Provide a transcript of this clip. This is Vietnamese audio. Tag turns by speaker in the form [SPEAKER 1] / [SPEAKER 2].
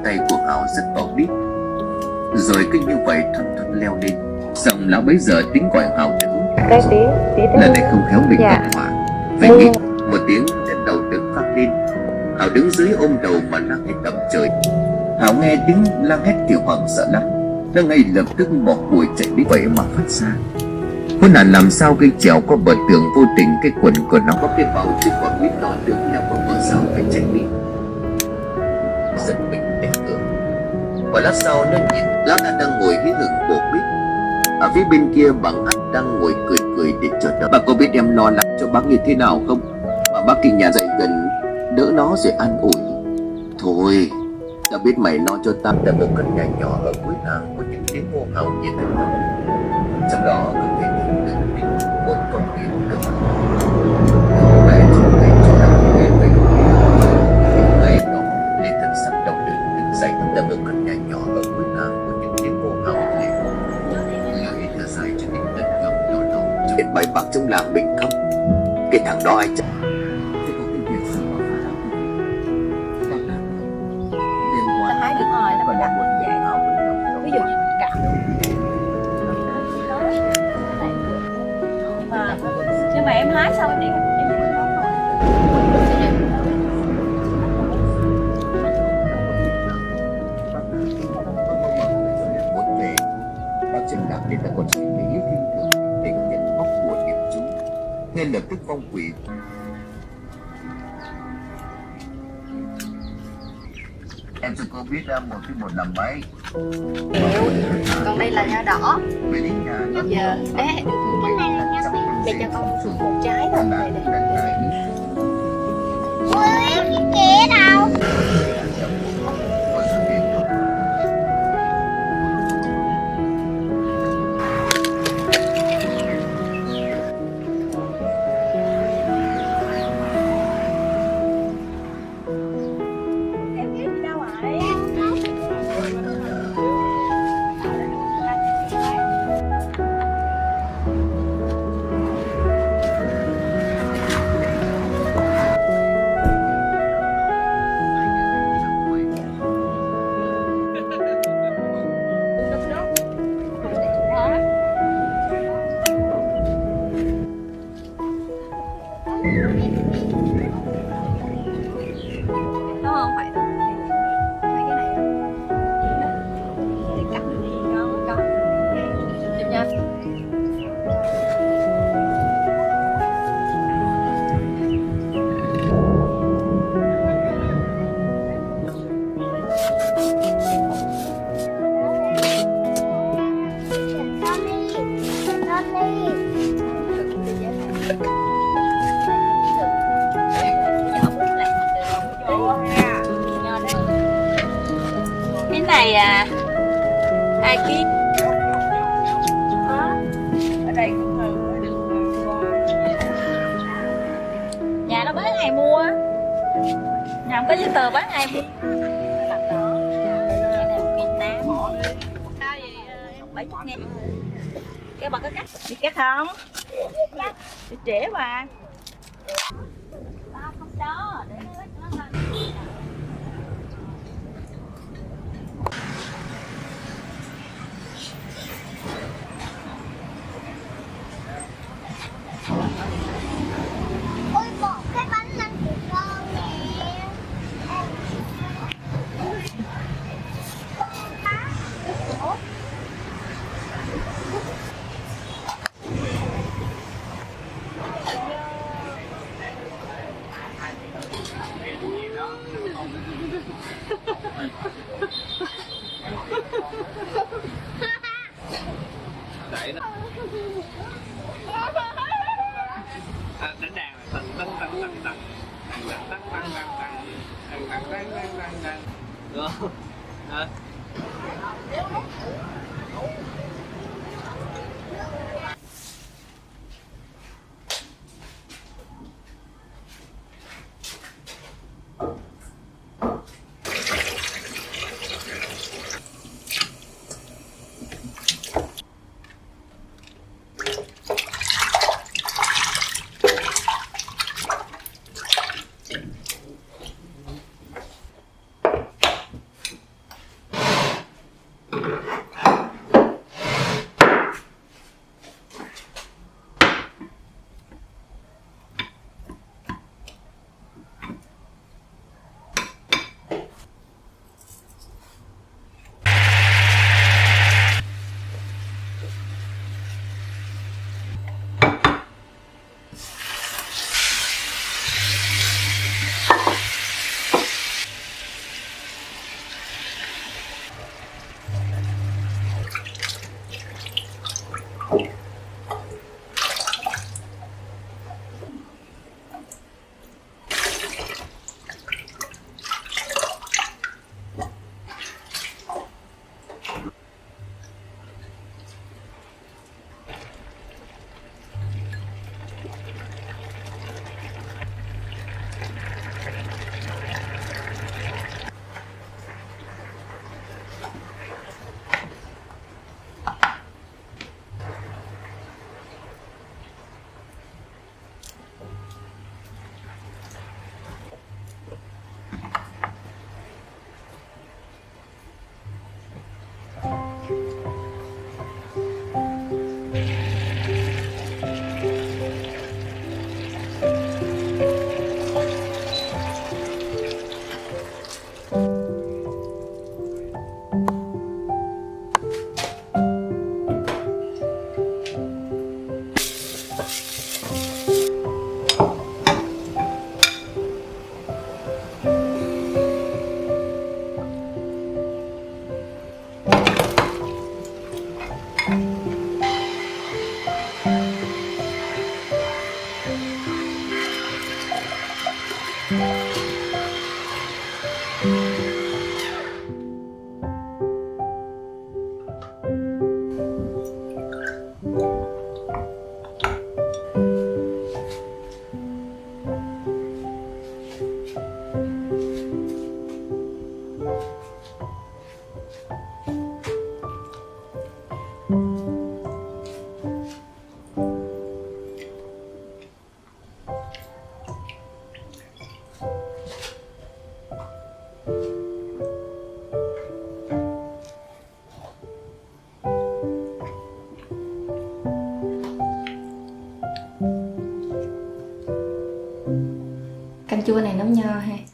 [SPEAKER 1] tay của Hào rất to đít. Rồi cứ như vậy thuận thuận leo lên. Xong lão bấy giờ tính gọi Hào thử. Lần này không khéo bị gặp hỏa. Phải nghĩ một tiếng trên đầu đứng vang lên. Hào đứng dưới ôm đầu mà la hét tầm trời. Hào nghe tiếng la hét thì hoảng sợ lắm. Nó ngay lập tức bỏ củi chạy đi vậy mà phát ra. Khốn nạn làm sao cây trèo qua bờ tường, vô tình cái quần của nó có cái bảo chiếc quả quýt to được leo vào bờ sao phải chạy đi. Giật mình té ngửa. Và lát sau nó nhìn lão ta đang ngồi hí hửng bổ quýt. Ở phía bên kia bà Ngắt đang ngồi cười cười để chờ đợi. Bà có biết em lo lắng cho bác như thế nào không? Mà bác kinh nhà dậy gần đỡ nó rồi an ủi. Thôi, tao biết mày lo cho tao. Tại một căn nhà nhỏ ở cuối làng có những tiếng hô hào nhiệt tình lắm. Trong đó có thể nhìn được một con kiến cực mẹ trong ngày cho nằm nghe về những ngày đó lên thân sắc đau đớn đứng dậy. Tại một căn nhà nhỏ ở cuối làng có những tiếng hô hào nhiệt tình. Lời thở dài cho đến tận ngầm nhỏ nhỏ cho biết bài bạc trong làng mình không? Cái thằng đó ai chắc
[SPEAKER 2] nhưng mà em hái xong em
[SPEAKER 1] muốn về bác trên làng nên đã còn suy nghĩ kinh thường để nhận bóc của điểm chú. Nên lập tức phong quỷ. Em cho cô biết một cái một làm mấy.
[SPEAKER 2] còn đây là nho đỏ.
[SPEAKER 1] Về đến nhà
[SPEAKER 2] Giờ bé được mẹ cho con một trái thôi.
[SPEAKER 3] Ui, cái kia đâu?
[SPEAKER 2] Cái này 2 kg. Ở đây cũng được. Nhà nó bán ai mua, nhà không có giấy tờ bán ai mua. Cái bà có cắt đi cắt không? Đi trễ mà. Tao không đó để nó lên.
[SPEAKER 3] Ôi, một cái bánh lăng của con nè.
[SPEAKER 4] chua này nấu nho ha.